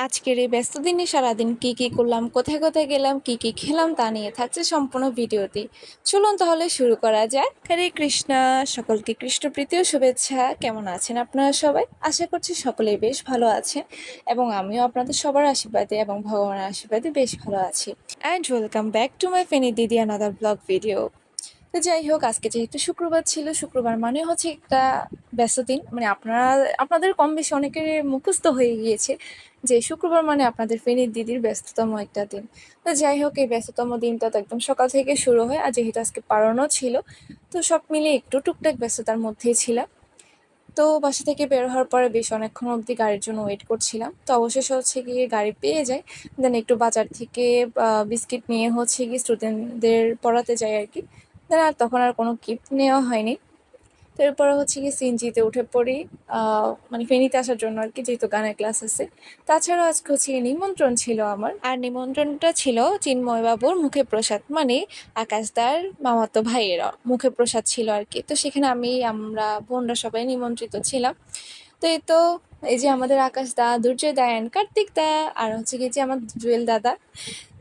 আজকের এই ব্যস্ত দিনে সারাদিন কি করলাম, কোথায় কোথায় গেলাম, কি খেলাম তা নিয়ে থাকছে সম্পূর্ণ ভিডিওটি। চলুন তাহলে শুরু করা যায়। হরে কৃষ্ণা, সকলকে কৃষ্ণপ্রীতি ও শুভেচ্ছা। কেমন আছেন আপনারা সবাই? আশা করছি সকলেই বেশ ভালো আছেন এবং আমিও আপনাদের সবার আশীর্বাদে এবং ভগবানের আশীর্বাদে বেশ ভালো আছি। And welcome back to my Feni দিদি আনাদার ব্লগ ভিডিও। তো যাই হোক, আজকে যেহেতু শুক্রবার ছিল, শুক্রবার মানে হচ্ছে একটা ব্যস্ত দিন। মানে আপনাদের কম বেশি অনেকের মুখস্থ হয়ে গিয়েছে যে শুক্রবার মানে আপনাদের ফেনীর দিদির ব্যস্ততম একটা দিন। তো যাই হোক, এই ব্যস্ততম দিনটা তো একদম সকাল থেকে শুরু হয়, আর যেহেতু আজকে পালনও ছিল, তো সব মিলে একটু টুকটাক ব্যস্ততার মধ্যেই ছিলাম। তো বাসা থেকে বের হওয়ার পরে বেশ অনেকক্ষণ অবধি গাড়ির জন্য ওয়েট করছিলাম। তো অবশেষে হচ্ছে গিয়ে গাড়ি পেয়ে যাই। দেন একটু বাজার থেকে বিস্কিট নিয়ে হচ্ছে গিয়ে স্টুডেন্টদের পড়াতে যাই আর কি। দেন আর তখন আর কোনো গিফট নেওয়া হয়নি। তো এরপরে হচ্ছে গিয়ে সিএনজিতে উঠে পড়ি, মানে ফেনীতে আসার জন্য আর কি, যেহেতু গানের ক্লাস আছে। তাছাড়াও আজকে হচ্ছে গিয়ে নিমন্ত্রণ ছিল আমার, আর নিমন্ত্রণটা ছিল চিন্ময় বাবুর মুখে প্রসাদ, মানে আকাশদার মামাতো ভাইয়ের মুখে প্রসাদ ছিল আর কি। তো সেখানে আমরা বোনরা সবাই নিমন্ত্রিত ছিলাম। তো এই তো, এই যে আমাদের আকাশ দা, দুর্জয় দা অ্যান্ড কার্তিক দা, আর হচ্ছে গিয়ে যে আমার জুয়েল দাদা।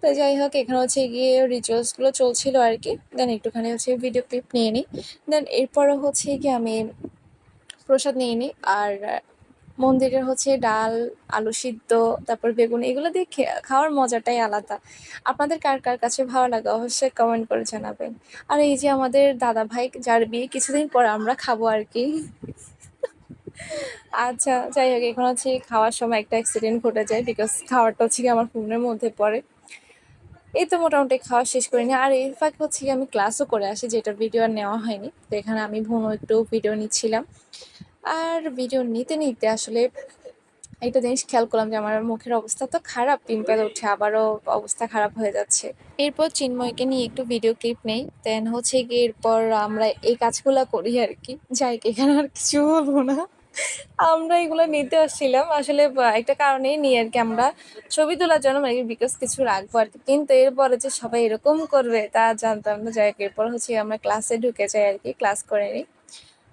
তো যাই হোক, এখানে হচ্ছে গিয়ে রিচুয়ালসগুলো চলছিল আর কি। দেন একটুখানি হচ্ছে ভিডিও ক্লিপ নিয়ে নিই। দেন এরপরে হচ্ছে গিয়ে আমি প্রসাদ নিয়ে নিই। আর মন্দিরের হচ্ছে ডাল, আলু সিদ্ধ, তারপর বেগুন, এগুলো দিয়ে খাওয়ার মজাটাই আলাদা। আপনাদের কার কার কাছে ভালো লাগে অবশ্যই কমেন্ট করে জানাবেন। আর এই যে আমাদের দাদা ভাই, যার বিয়ে কিছুদিন পর আমরা খাবো আর কি। আচ্ছা, যাই হোক, এখন হচ্ছে খাওয়ার সময় একটা অ্যাক্সিডেন্ট ঘটে যায়, বিকজ খাওয়ারটা হচ্ছে গিয়ে আমার ফোনের মধ্যে পড়ে। এই তো মোটামুটি খাওয়া শেষ করে নিই। আর এর ফাঁকে হচ্ছে গিয়ে আমি ক্লাসও করে আসি, যেটার ভিডিও আর নেওয়া হয়নি। তো এখানে আমি ভুনো একটু ভিডিও নিচ্ছিলাম। আর ভিডিও নিতে নিতে আসলে একটা জিনিস খেয়াল করলাম যে আমার মুখের অবস্থা তো খারাপ, পিম্পল উঠে আবারও অবস্থা খারাপ হয়ে যাচ্ছে। এরপর চিন্ময়কে নিয়ে একটু ভিডিও ক্লিপ নেই। দেন হচ্ছে গিয়ে এরপর আমরা এই কাজগুলো করি আর কি। যাই, এখানে আর কিছু বলবো না। আমরা এগুলো নিতে আসছিলাম আসলে একটা কারণেই নিয়ে আর কি, আমরা ছবি তোলার জন্য, মানে বিকজ কিছু রাখবো আর কি। কিন্তু এরপরে যে সবাই এরকম করবে তা জানতাম না। যাই হোক, এরপর হচ্ছে আমরা ক্লাসে ঢুকে যাই আর কি, ক্লাস করে নিই।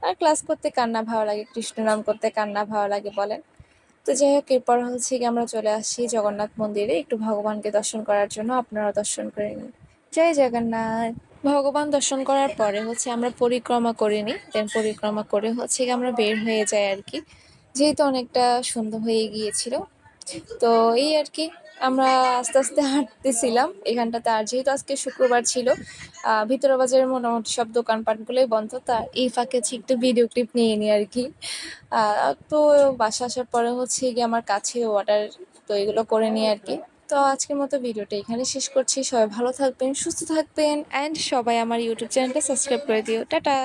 আর ক্লাস করতে কার না ভালো লাগে, কৃষ্ণ নাম করতে কার না ভালো লাগে বলেন। তো যাই হোক, এরপর হচ্ছে গিয়ে আমরা চলে আসি জগন্নাথ মন্দিরে একটু ভগবানকে দর্শন করার জন্য। আপনারা দর্শন করে নিন। জয় জগন্নাথ। ভগবান দর্শন করার পরে হচ্ছে আমরা পরিক্রমা করে নিই। দেন পরিক্রমা করে হচ্ছে গিয়ে আমরা বের হয়ে যাই আর কি, যেহেতু অনেকটা সন্ধ্যা হয়ে গিয়েছিল। তো এই আর কি, আমরা আস্তে আস্তে হাঁটতেছিলাম এখানটাতে। আর যেহেতু আজকে শুক্রবার ছিল, ভিতরে বাজারের মোটামুটি সব দোকানপাটগুলোই বন্ধ। তা এই ফাঁকে হচ্ছে একটু ভিডিও ক্লিপ নিয়ে নিই আর কি। তো বাসা আসার পরে হচ্ছে গিয়ে আমার কাছে অর্ডার, তো এগুলো করে নিই আর কি। তো আজকের মতো ভিডিওটা এখানে শেষ করছি। সবাই ভালো থাকবেন, সুস্থ থাকবেন, অ্যান্ড সবাই আমার ইউটিউব চ্যানেলটা সাবস্ক্রাইব করে দিও। টাটা।